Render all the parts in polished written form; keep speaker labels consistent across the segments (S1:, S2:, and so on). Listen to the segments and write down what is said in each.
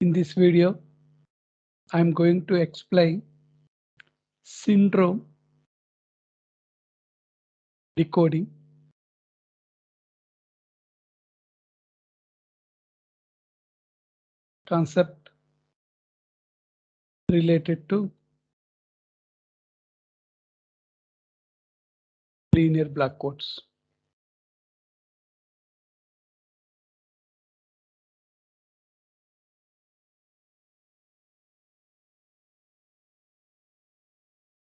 S1: In this video, I'm going to explain syndrome decoding, concept related to linear black codes.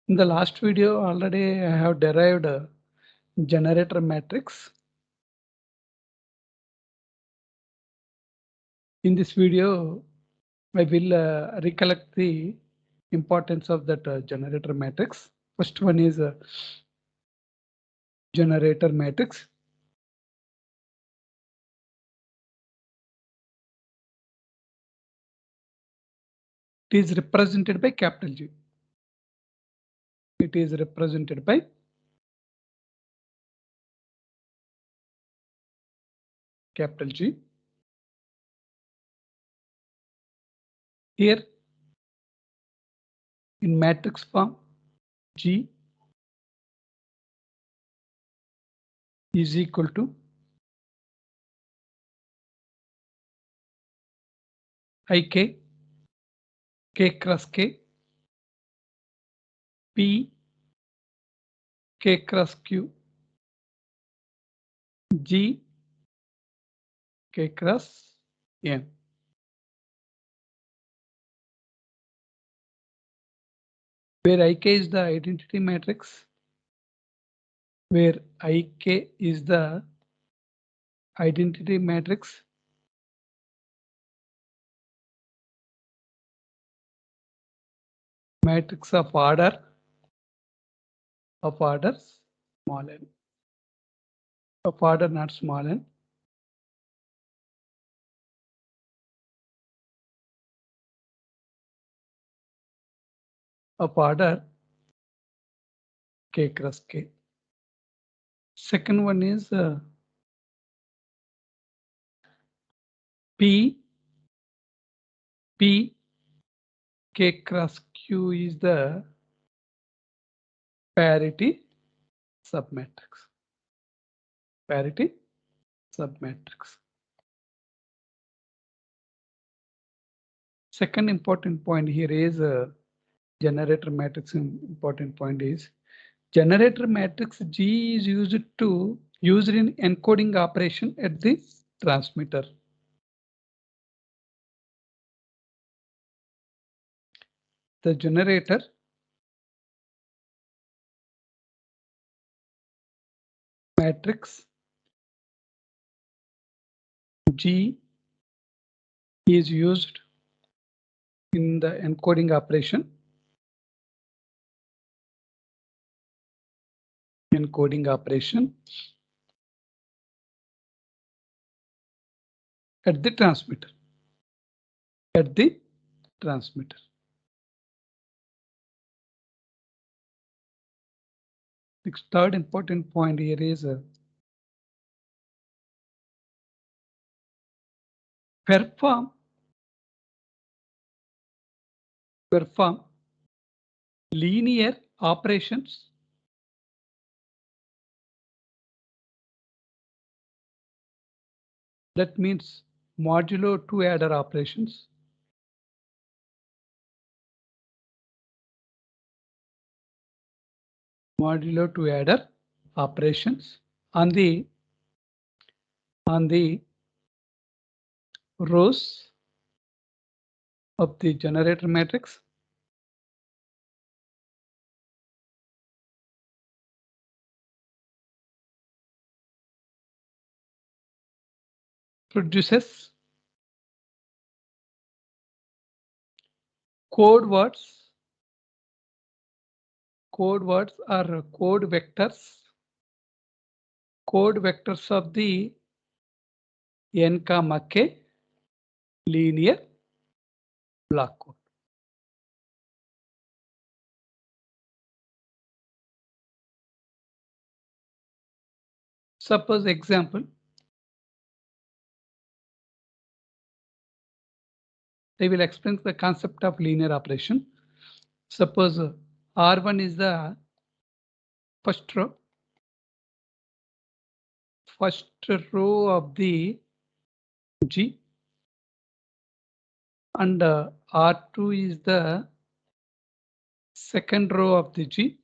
S1: In the last video, already I have derived a generator matrix. In this video, I will recollect the importance of that generator matrix. First one is a generator matrix. It is represented by capital G. It is represented by capital G. Here, in matrix form, G is equal to Ik, K cross K, P, K cross Q, G, K cross N. Where Ik is the identity matrix, where Ik is the identity matrix, matrix of order small n, of order not small n, of order K cross K. Second one is P K cross Q is the parity submatrix. Parity submatrix. Second important point here is generator matrix. Important point is generator matrix G is used in encoding operation at the transmitter. The generator matrix G is used in the encoding operation. Encoding operation at the transmitter. At the transmitter. The third important point here is perform linear operations that means modulo 2 adder operations modulo 2 adder operations on the rows of the generator matrix produces code words are code vectors of the n comma k linear block code. Suppose example, they will explain the concept of linear operation. Suppose R1 is the first row of the G, and R2 is the second row of the G,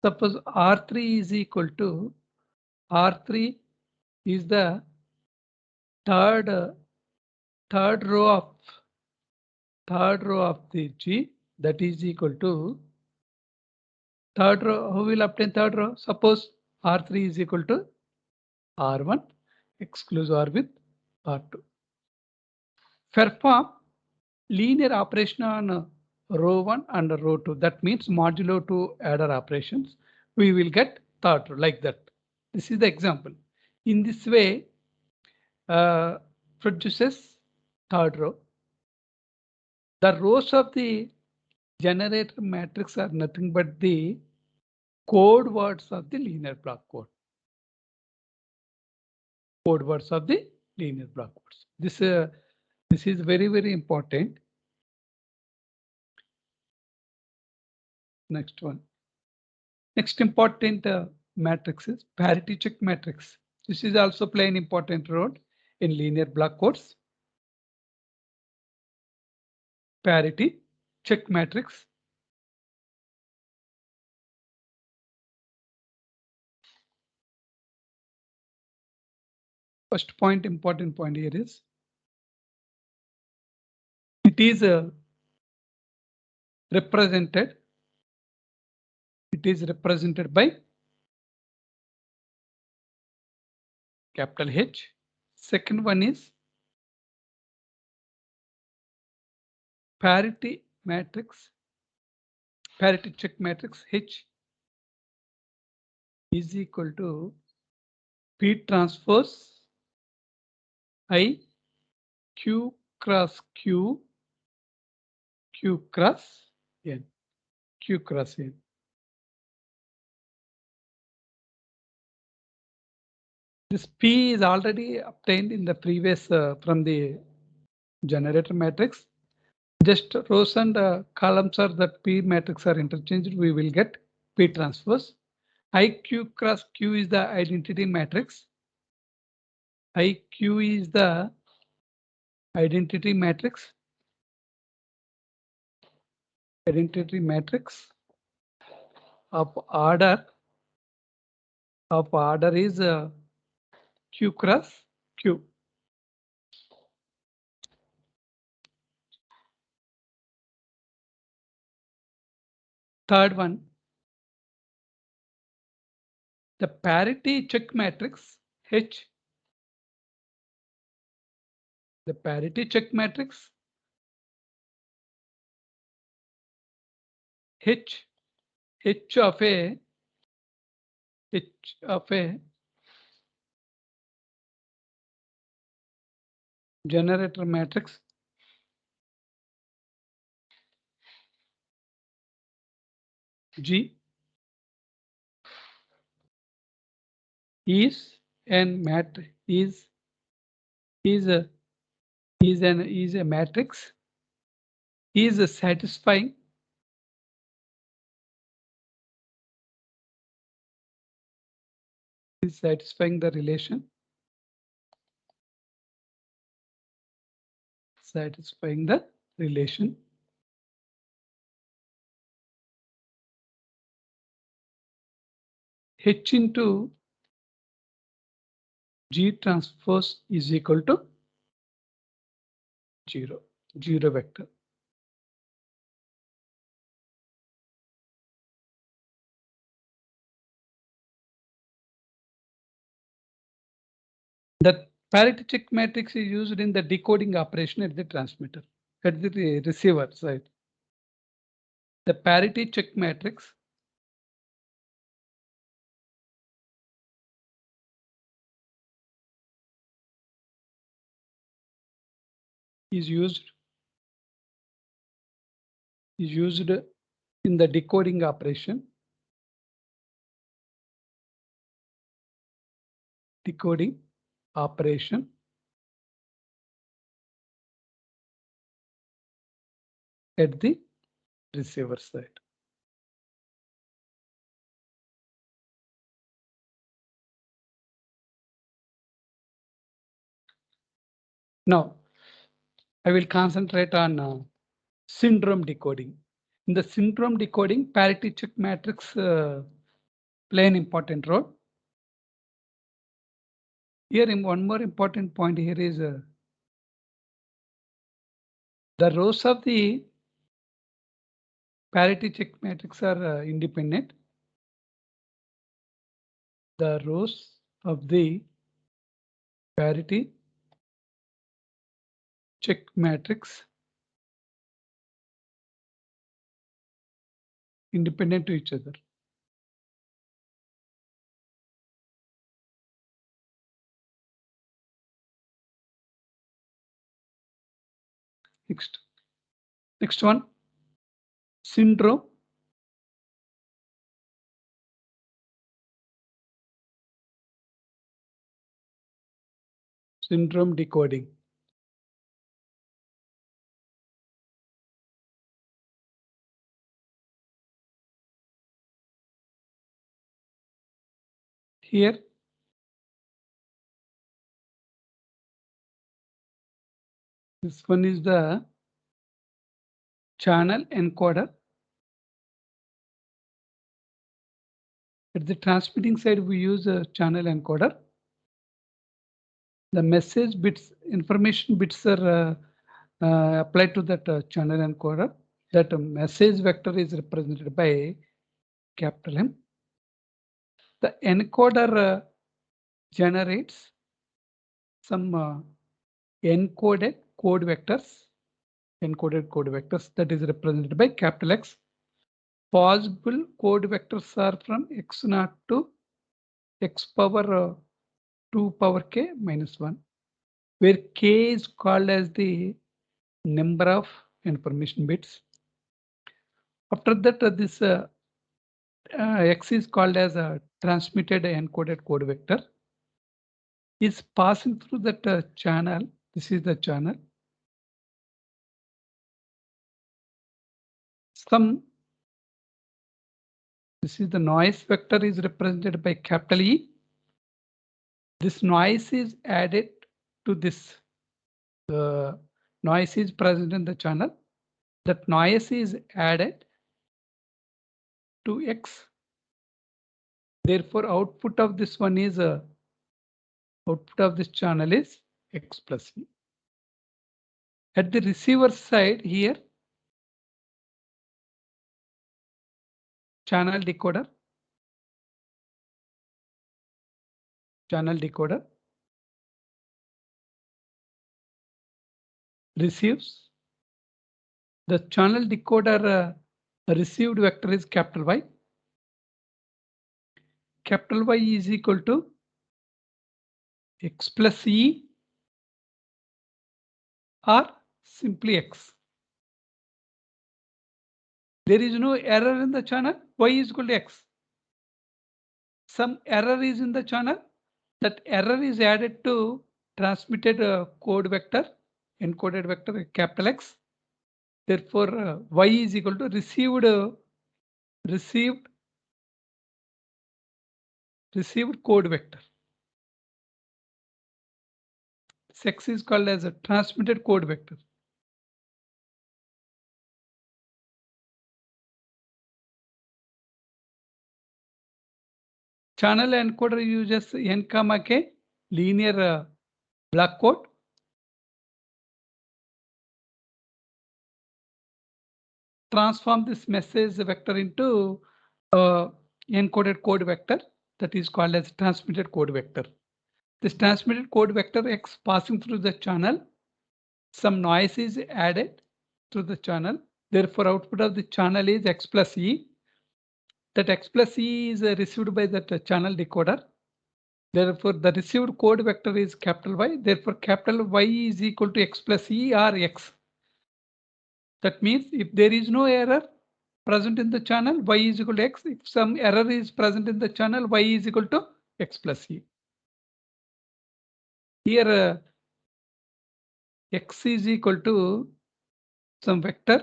S1: Suppose R3 is equal to R3 is the third row of the G, that is equal to third row. Who will obtain third row? Suppose R3 is equal to R1 exclusive R with R2. Perform linear operation on row 1 and row 2. That means modulo 2 adder operations. We will get third row like that. This is the example. In this way, produces third row. The rows of the generator matrix are nothing but the code words of the linear block code. Code words of the linear block codes. This is very, very important. Next one. Next important matrix is parity check matrix. This is also play an important role in linear block codes. Parity check matrix. First point, important point here is it is represented. It is represented by capital H. Second one is parity matrix. Parity check matrix H is equal to P transpose I Q cross Q, Q cross N, Q cross N. This P is already obtained in the previous from the generator matrix. Just rows and columns are that P matrix are interchanged. We will get P transpose. IQ cross Q is the identity matrix. IQ is the identity matrix. Identity matrix of order is Q cross Q. Third one, the parity check matrix H. The parity check matrix H of a generator matrix G is an matrix is a matrix is satisfying the relation, H into G transpose is equal to 0 vector. The parity check matrix is used in the decoding operation at the transmitter, at the receiver side. The parity check matrix is used in the decoding operation. Decoding operation at the receiver side. Now, I will concentrate on syndrome decoding. In the syndrome decoding, parity check matrix play an important role. Here, one more important point here is the rows of the parity check matrix are independent. The rows of the parity check matrix independent to each other. Next one, syndrome decoding. Here, this one is the channel encoder. At the transmitting side, we use a channel encoder. The message bits, information bits are applied to that channel encoder. That message vector is represented by capital M. The encoder generates some encoded code vectors that is represented by capital X. Possible code vectors are from x0 to x power 2 power k minus 1, where k is called as the number of information bits. After that, this x is called as a transmitted encoded code vector, is passing through that channel. This is the channel. This is the noise vector is represented by capital E. This noise is added to this. The noise is present in the channel. That noise is added to X. Therefore, output of this one is output of this channel is X plus E. At the receiver side here, channel decoder receives. The channel decoder received vector is capital Y. Capital Y is equal to X plus E or simply X. There is no error in the channel. Y is equal to X. Some error is in the channel. That error is added to transmitted code vector, encoded vector capital X. Therefore, Y is equal to received code vector. X is called as a transmitted code vector. Channel encoder uses n comma k linear block code. Transform this message vector into encoded code vector that is called as transmitted code vector. This transmitted code vector X passing through the channel, some noise is added to the channel. Therefore, output of the channel is X plus E. That X plus E is received by that channel decoder. Therefore, the received code vector is capital Y. Therefore, capital Y is equal to X plus E or X. That means if there is no error present in the channel, Y is equal to X. If some error is present in the channel, Y is equal to X plus E. Here x is equal to some vector,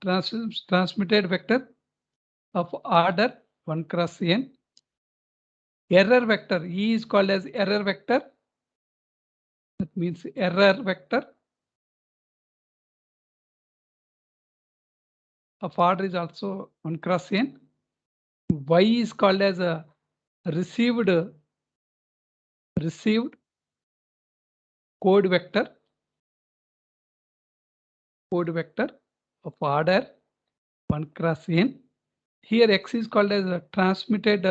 S1: transmitted vector of order 1 cross n. Error vector E is called as error vector. That means error vector of order is also 1 cross n. Y is called as a received code vector of order 1 cross n. Here X is called as a transmitted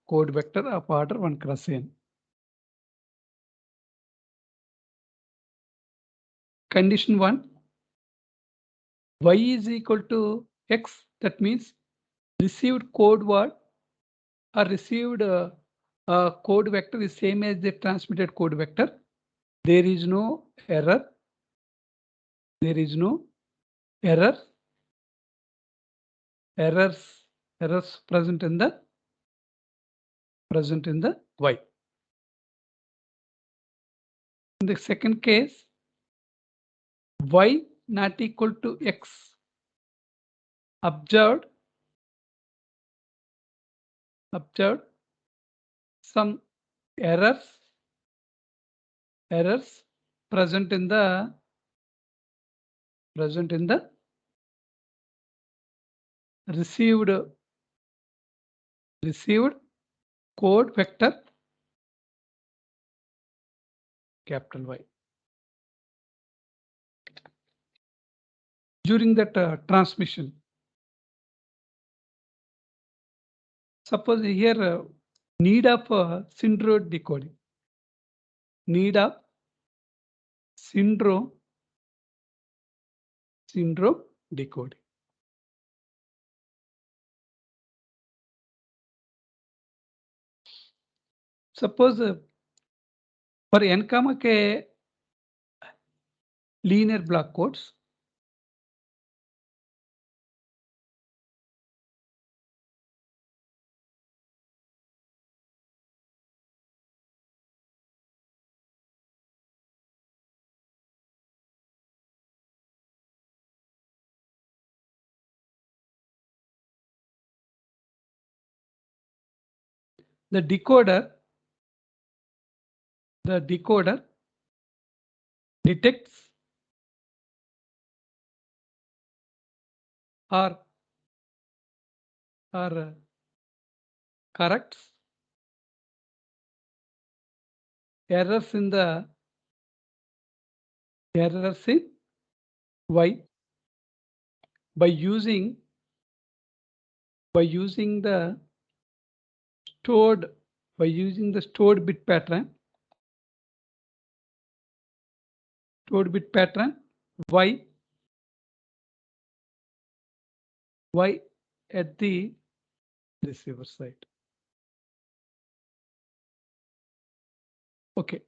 S1: code vector of order 1 cross n. Condition 1, y is equal to x. That means received code word or received code vector is same as the transmitted code vector. There is no error. Errors present in the y. In the second case, y not equal to x. Observed some errors present in the received code vector capital Y. During that transmission, suppose here need of syndrome decoding. Need of syndrome decoding. Suppose for n comma k linear block codes, the decoder detects or corrects errors in Y by using the stored bit pattern. Y at the receiver side. Okay.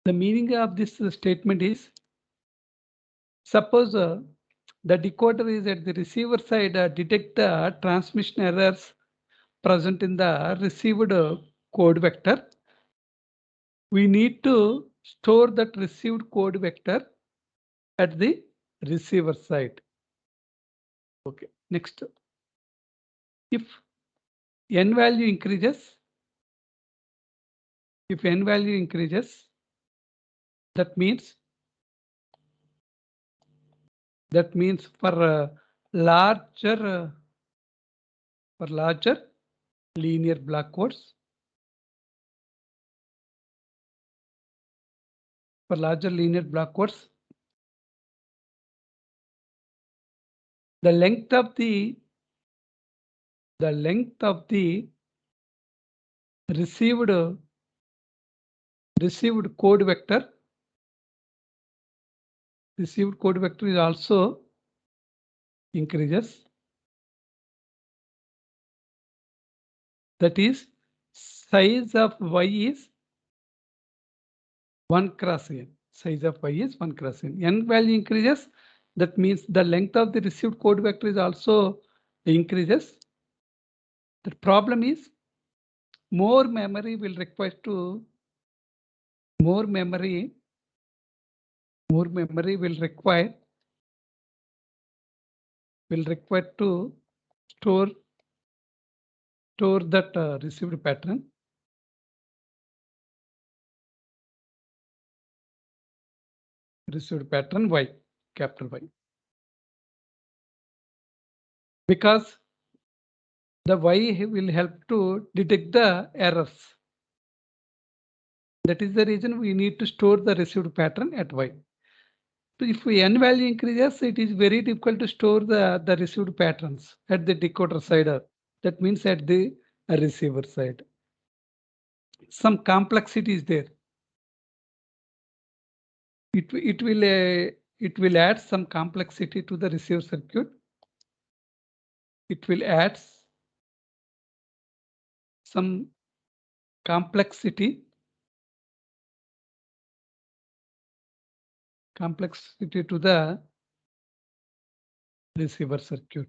S1: The meaning of this statement is, suppose the decoder is at the receiver side, detect the transmission errors present in the received code vector. We need to store that received code vector at the receiver side. Okay. Next, if n value increases, that means for larger linear block codes, the length of the received code vector is also increases. That is, size of y is 1 cross n. Size of y is 1 cross n. N value increases. That means the length of the received code vector is also increases. The problem is more memory will require to more memory will require to store that received pattern. Received pattern Y, capital Y, because the Y will help to detect the errors. That is the reason we need to store the received pattern at Y. So if n value increases, it is very difficult to store the received patterns at the decoder side. That means at the receiver side. Some complexity is there. It will add some complexity to the receiver circuit. It will add some complexity to the receiver circuit.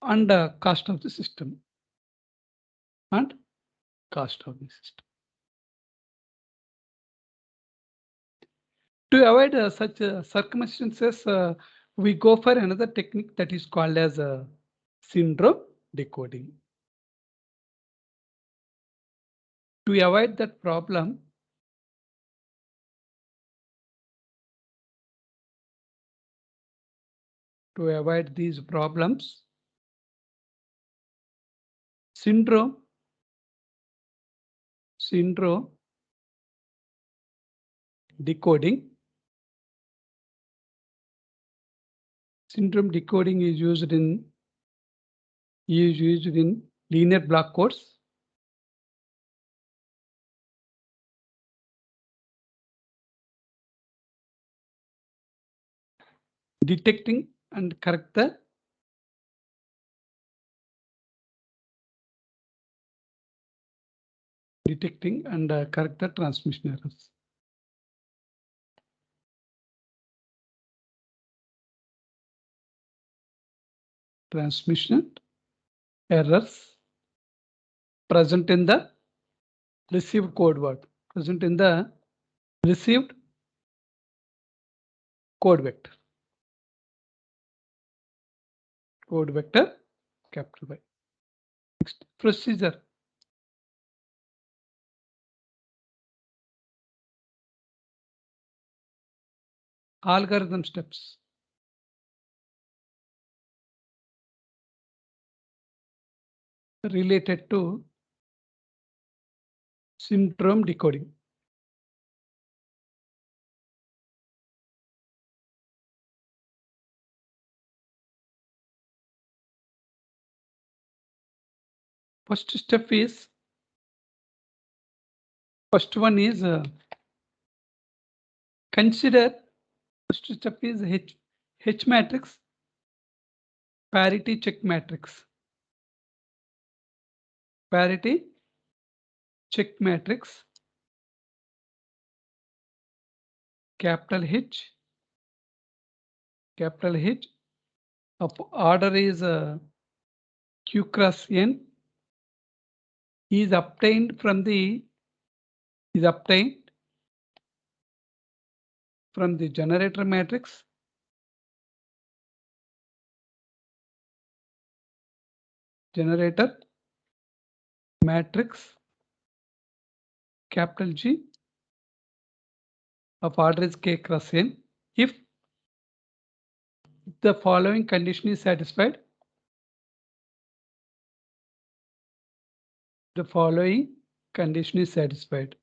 S1: And cost of the system. And cost of the system. To avoid such circumstances, we go for another technique that is called as syndrome decoding. To avoid that problem, to avoid these problems, syndrome decoding. Syndrome decoding is used in linear block codes. Detecting and correct the transmission errors. Transmission errors present in the received code word, present in the received code vector. Code vector, capital Y. Next, procedure. Algorithm steps. Related to syndrome decoding. First step is, first one is consider, first step is H matrix, parity check matrix. Parity check matrix, capital H of order is Q cross N is obtained from the generator matrix. Generator matrix capital G of order is K cross N if the following condition is satisfied. The following condition is satisfied.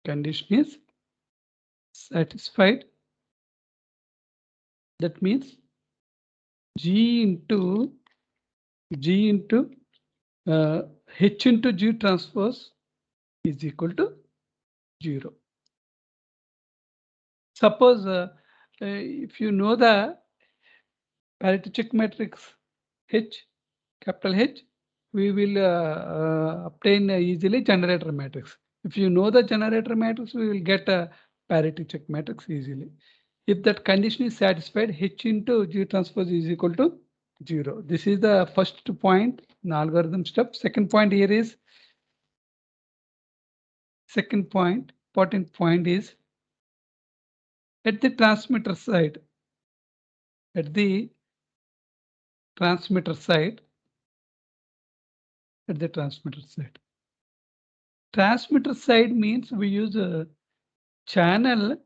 S1: Condition is satisfied. That means G into H into G transpose is equal to 0. Suppose if you know the parity check matrix H, capital H, we will obtain easily generator matrix. If you know the generator matrix, we will get a parity check matrix easily. If that condition is satisfied, H into G transpose is equal to 0. This is the first point in algorithm step. Second point here is, important point is at the transmitter side. At the transmitter side. Transmitter side means we use a channel.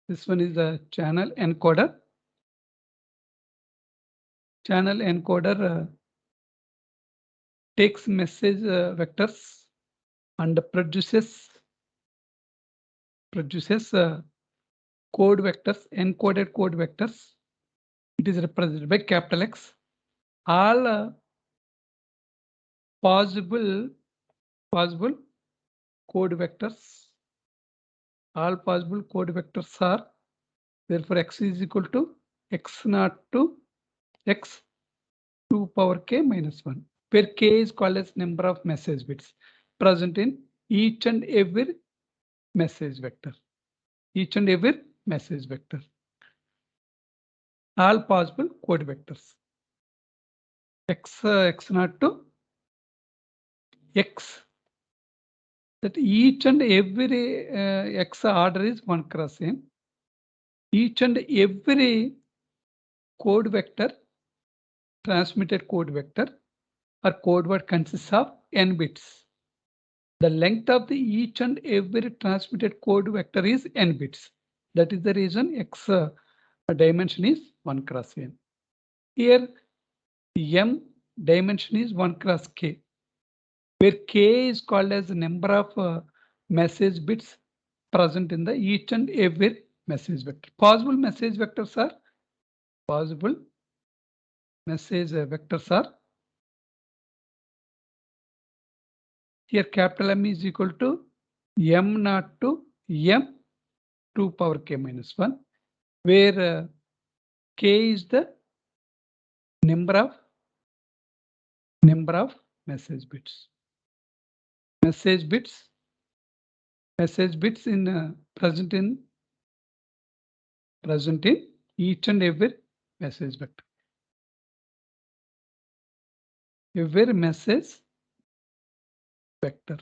S1: This one is a channel encoder. Channel encoder takes message vectors and produces code vectors, encoded code vectors. It is represented by capital X. All possible code vectors. All possible code vectors are, therefore X is equal to X naught to X 2 power K minus 1, where K is called as number of message bits present in each and every message vector. All possible code vectors. X naught to X. That each and every X order is 1 cross n. Each and every code vector, transmitted code vector or code word consists of n bits. The length of the each and every transmitted code vector is n bits. That is the reason X dimension is 1 cross n. Here M dimension is 1 cross K, where K is called as the number of message bits present in the each and every message vector. Possible message vectors are here capital M is equal to M naught to M 2 power K minus 1, where K is the number of message bits. Message bits in present in each and every message vector. Every message vector.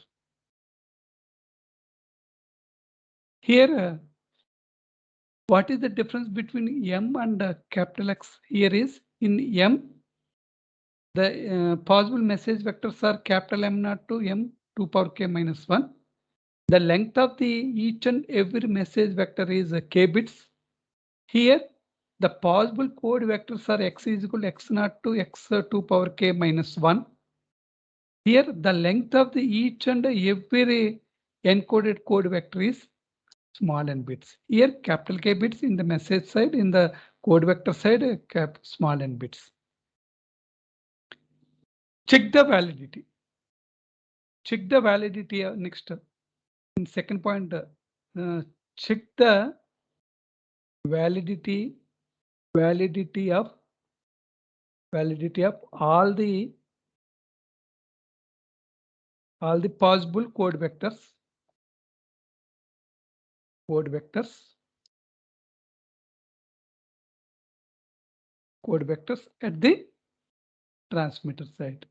S1: Here, what is the difference between M and capital X? Here is in M, the possible message vectors are capital M naught to M 2 power K minus 1. The length of the each and every message vector is K bits. Here, the possible code vectors are X is equal to X naught to X 2 power K minus 1. Here, the length of the each and every encoded code vector is small n bits. Here, capital K bits in the message side, in the code vector side, small n bits. Check the validity. Next. In second point, check the validity of all the possible code vectors at the transmitter side.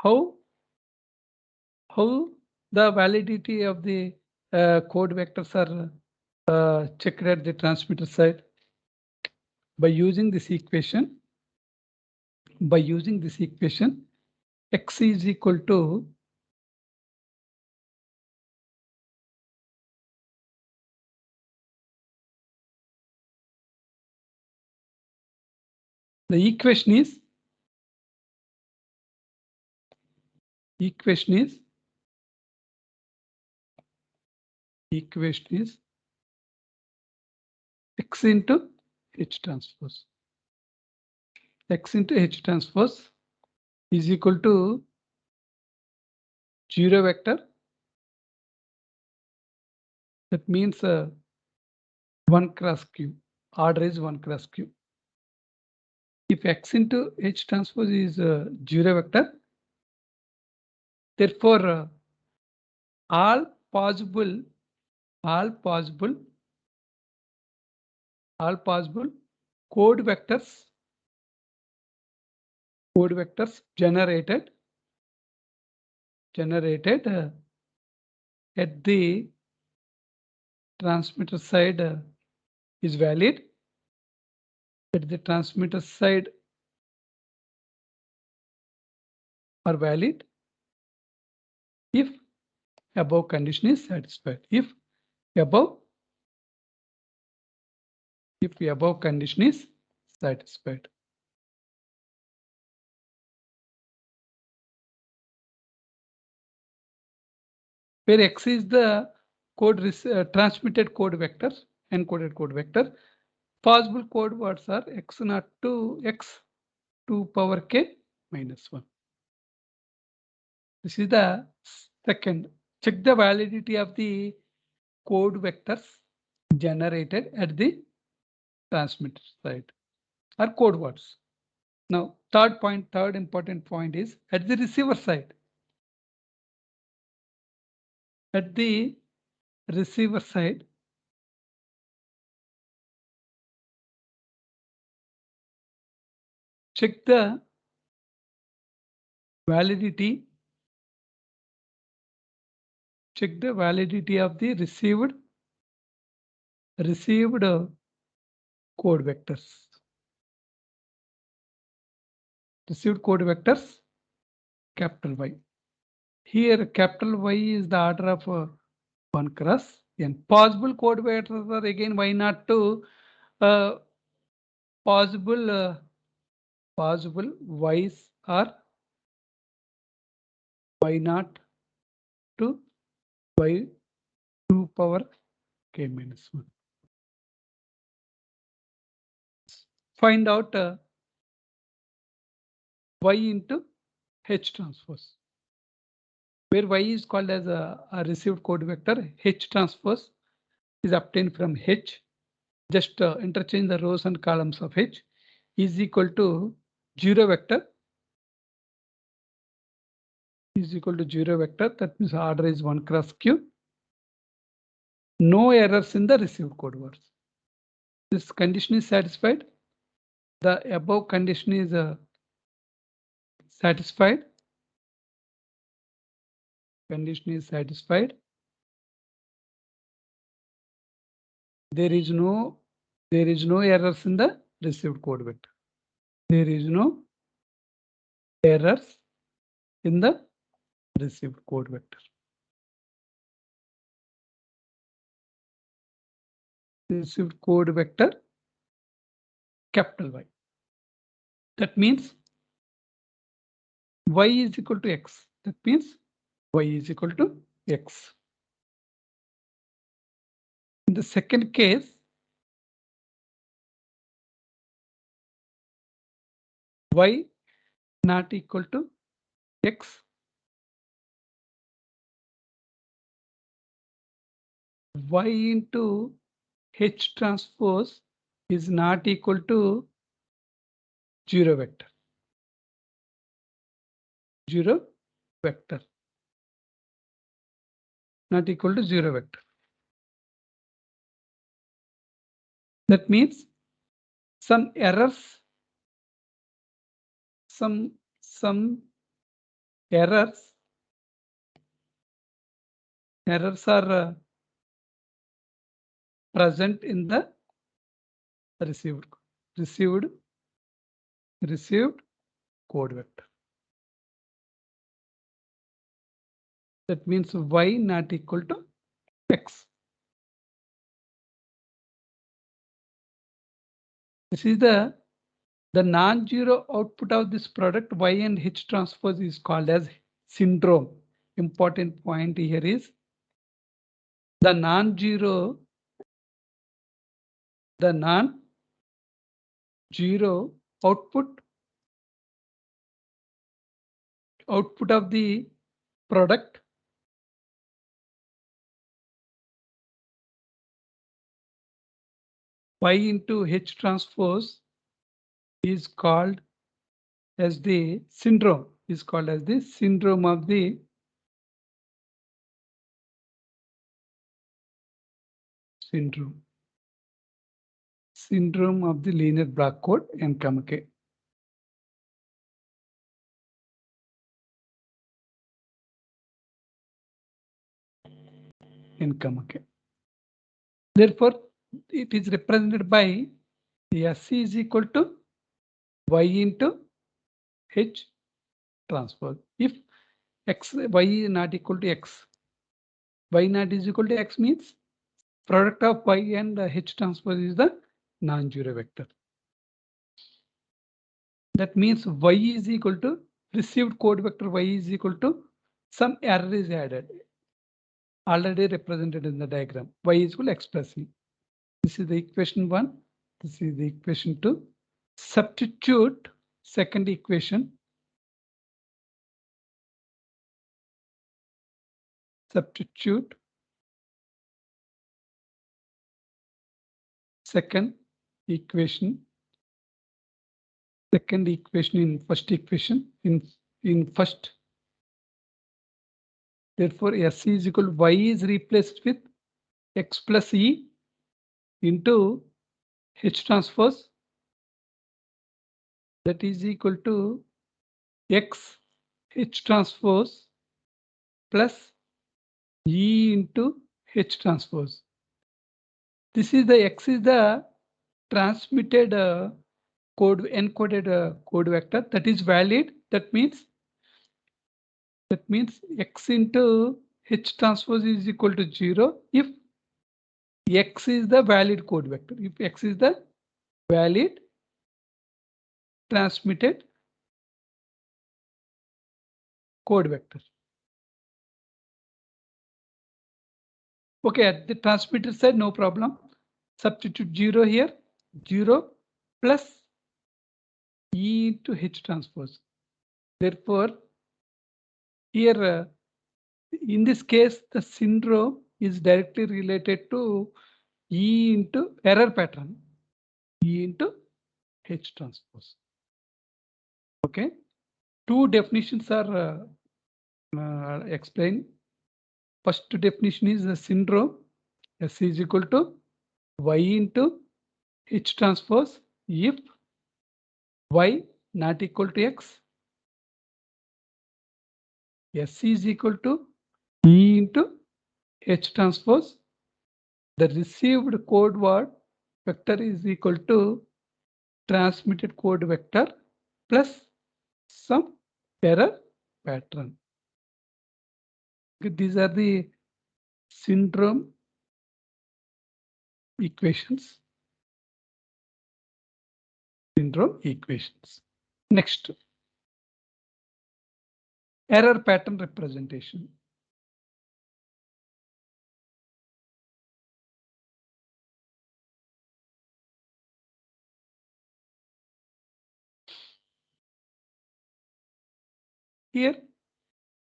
S1: How the validity of the code vectors are checked at the transmitter side? By using this equation, X is equal to the equation is X into H transpose. X into H transpose is equal to 0 vector. That means 1 cross q. Order is 1 cross q. If x into H transpose is 0 vector, therefore all possible code vectors generated at the transmitter side is valid. At the transmitter side are valid if above condition is satisfied. If above condition is satisfied. Where x is the transmitted code vector, encoded code vector. Possible code words are x0 to x 2 power k minus 1. This is the second. Check the validity of the code vectors generated at the transmitter side or code words. Now, third important point is at the receiver side. At the receiver side, check the validity. Check the validity of the received code vectors. Received code vectors, capital Y. Here, capital Y is the order of 1 cross n. Possible code vectors are again Y0 to possible Y's are Y0 to Y 2 power k minus 1. Find out Y into H transpose. Where Y is called as a received code vector, H transpose is obtained from H. Just interchange the rows and columns of H is equal to 0 vector. Is equal to 0 vector. That means order is 1 cross q. No errors in the received code words. This condition is satisfied. The above condition is satisfied. Condition is satisfied. There is no errors in the received code vector. There is no errors in the received code vector. Received code vector capital Y. That means Y is equal to X. That means Y is equal to X. In the second case, Y not equal to X. Y into H transpose is not equal to 0 vector. 0 vector. Not equal to 0 vector. That means some errors, some errors are present in the received code vector. That means Y not equal to X. This is the non-zero output of this product Y and H transpose is called as syndrome. Important point here is the non-zero output of the product Y into H transpose is called as the syndrome, is called as the syndrome of the syndrome of the linear block code N, K. N, K. Therefore, it is represented by S is equal to Y into H transpose. If X, Y is not equal to X, Y not is equal to X means product of Y and H transpose is the non-zero vector. That means Y is equal to received code vector Y is equal to some error is added, already represented in the diagram. Y is equal to X plus E. This is the equation 1. This is the equation 2. Substitute second equation. Substitute second equation. Second equation in first equation in first. Therefore, S is equal to Y is replaced with X plus E into H transpose. That is equal to X H transpose plus E into H transpose. This is the X is the transmitted code encoded code vector that is valid. That means X into H transpose is equal to 0 if X is the valid code vector. If X is the valid transmitted code vector. Okay, at the transmitter side, no problem. Substitute 0 here, 0 plus E into H transpose. Therefore, here in this case, the syndrome is directly related to E into error pattern, E into H transpose. Okay, two definitions are explained. First definition is the syndrome. S is equal to Y into H transpose if Y not equal to X. S is equal to E into H transpose. The received code word vector is equal to transmitted code vector plus some error pattern. These are the syndrome equations. Syndrome equations. Next, error pattern representation. Here,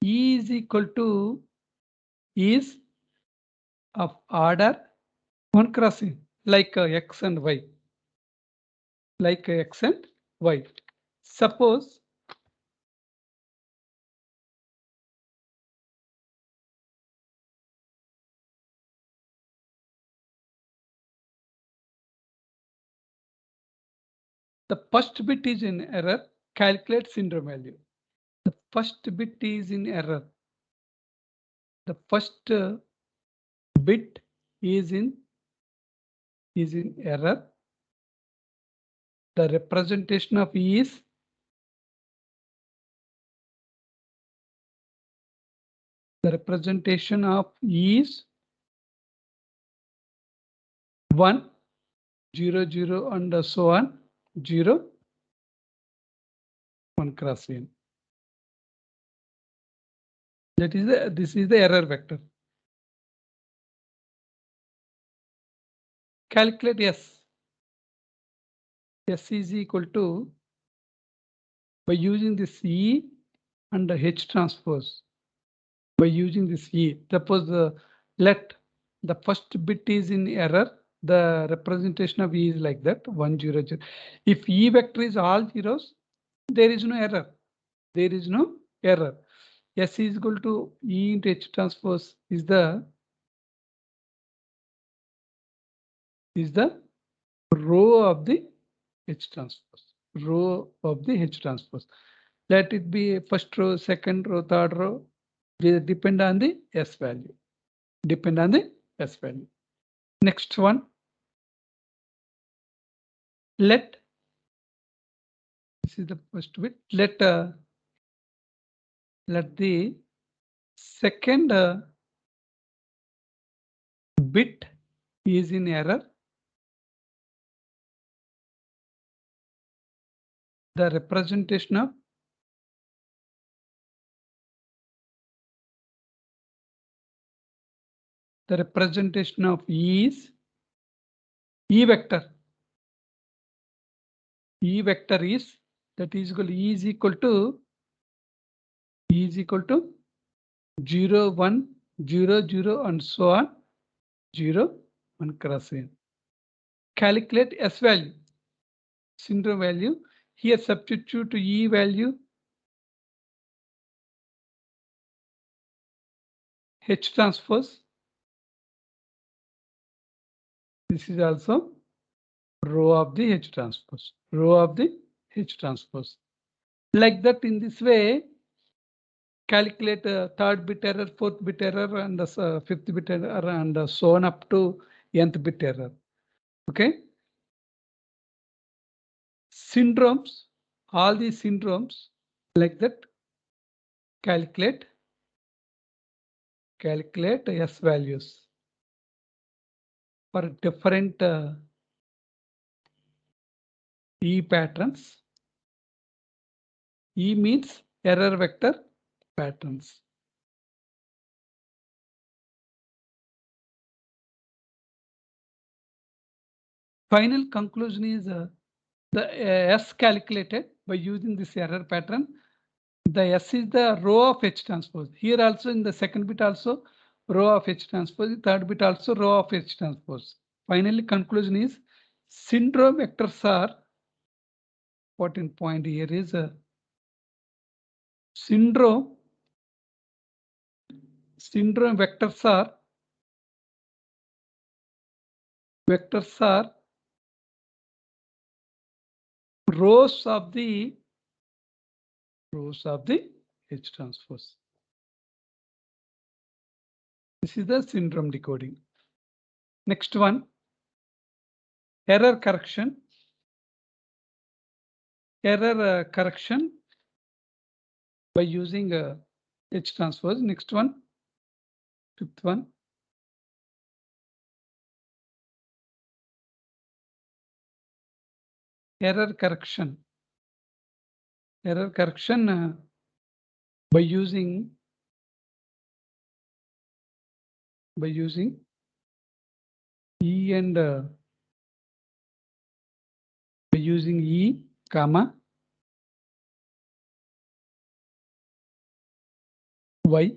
S1: E is equal to is of order 1 crossing like X and Y. Like X and Y. Suppose the first bit is in error, calculate syndrome value. The first bit is in error. The first bit is in error. The representation of E is the representation of E is 1, 0, 0, and so on, 0, 1 cross N. That is this is the error vector. Calculate S. S is equal to, by using this E and the H transpose, by using this E, suppose let the first bit is in error, the representation of E is like that 1 0 0. If E vector is all zeros, there is no error. There is no error. S is equal to E into H transpose is the row of the H transpose. Row of the H transpose. Let it be first row, second row, third row. They depend on the S value. Depend on the S value. Next one. Let, this is the first bit. Let the second bit is in error. The representation of E is E vector. E vector is that is equal to E is equal to 0 1 0 0 and so on 0 1 crossing. Calculate S value, syndrome value. Here substitute E value, H transpose. This is also row of the H transpose. Row of the H transpose. Like that, in this way, calculate third bit error, fourth bit error, and fifth bit error, and so on up to nth bit error. Okay. Syndromes, all these syndromes like that, calculate S values for different E patterns. E means error vector patterns. Final conclusion is the S calculated by using this error pattern. The S is the row of H transpose. Here also in the second bit also row of H transpose, third bit also row of H transpose. Finally, conclusion is syndrome vectors are, important point here is syndrome vectors are rows of the H transpose. This is the syndrome decoding. Next one, error correction. Error correction by using H transpose. Next one, fifth one. Error correction. Error correction by using E and by using E, comma Y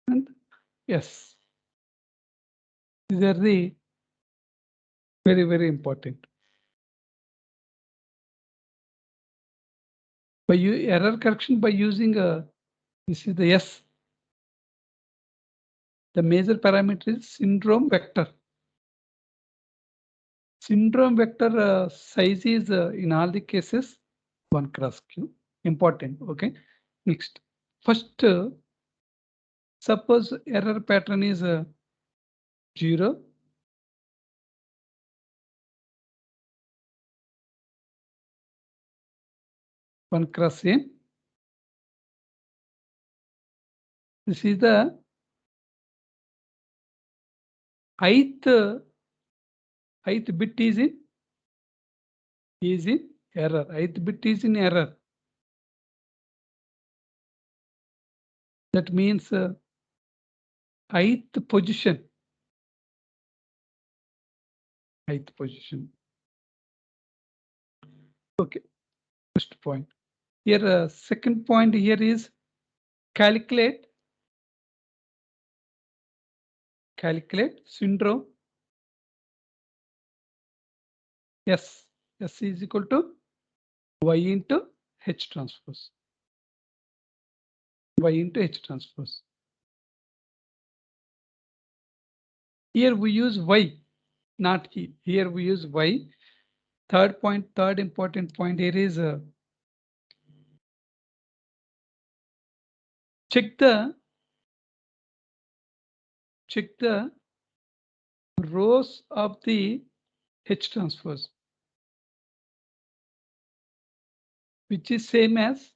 S1: and S. These are the very, very important. By error correction by using this is the S. The major parameter is syndrome vector. Syndrome vector size is in all the cases 1 cross Q. Important. Okay. Next, first, suppose error pattern is 0. One cross N. This is the ith bit is in error. Ith bit is in error. That means ith position. Ith position. Okay. First point. Here, second point here is calculate calculate syndrome S. S is equal to Y into H transpose. Y into H transpose. Here we use Y, not E. Here we use Y. Third important point here is check the rows of the H transpose, which is same as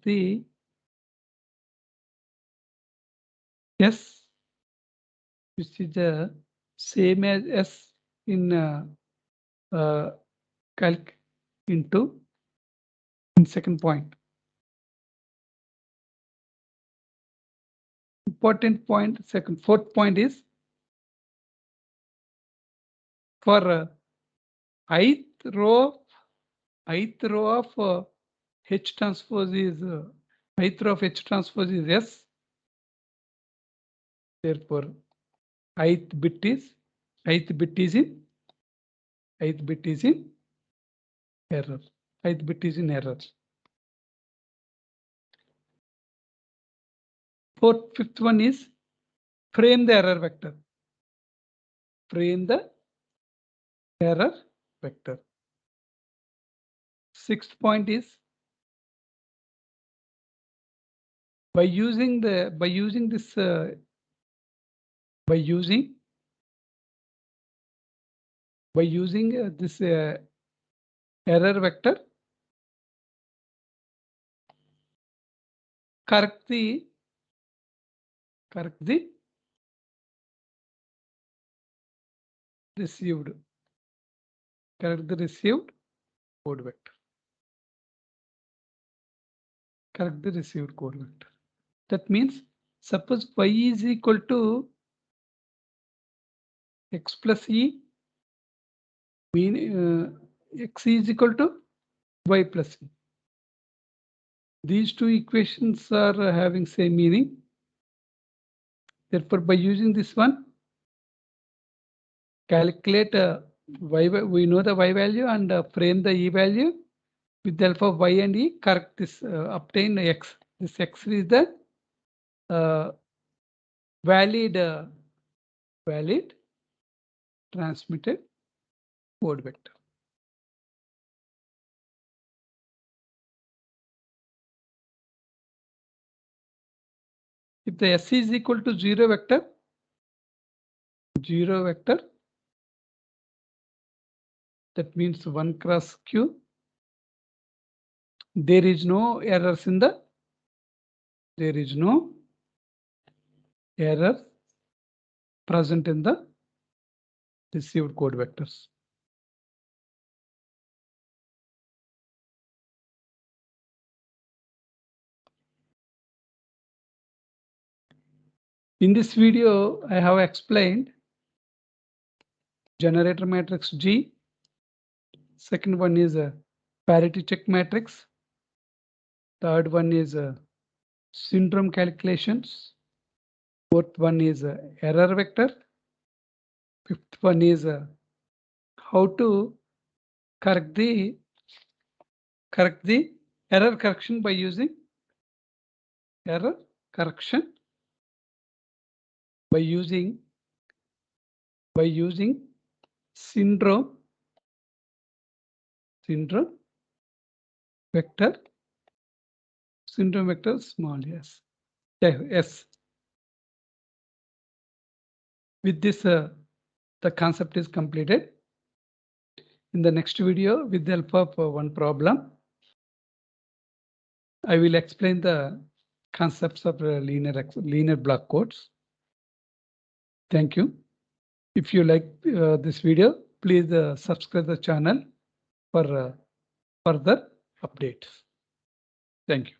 S1: the S, which is the same as S in calc into in second point. Important point, fourth point is for ith row of H transpose is ith row of H transpose is S. Therefore, ith bit is in error. Ith bit is in error. Fifth one is frame the error vector. Sixth point is by using this error vector, correct the received code vector. Correct the received code vector. That means suppose Y is equal to X plus E, X is equal to Y plus E. These two equations are having same meaning. Therefore, by using this one, calculate Y. We know the Y value and frame the E value with the help of Y and E. Correct this, obtain X. This X is the valid transmitted code vector. If the S is equal to zero vector, that means 1 cross Q. There is no errors in the. There is no error present in the received code vectors. In this video, I have explained generator matrix G. Second one is a parity check matrix. Third one is syndrome calculations. Fourth one is error vector. Fifth one is how to correct the error correction by using syndrome vector small s. Yes. With this, the concept is completed. In the next video, with the help of one problem, I will explain the concepts of linear block codes. Thank you. If you like this video, please subscribe the channel for further updates. Thank you.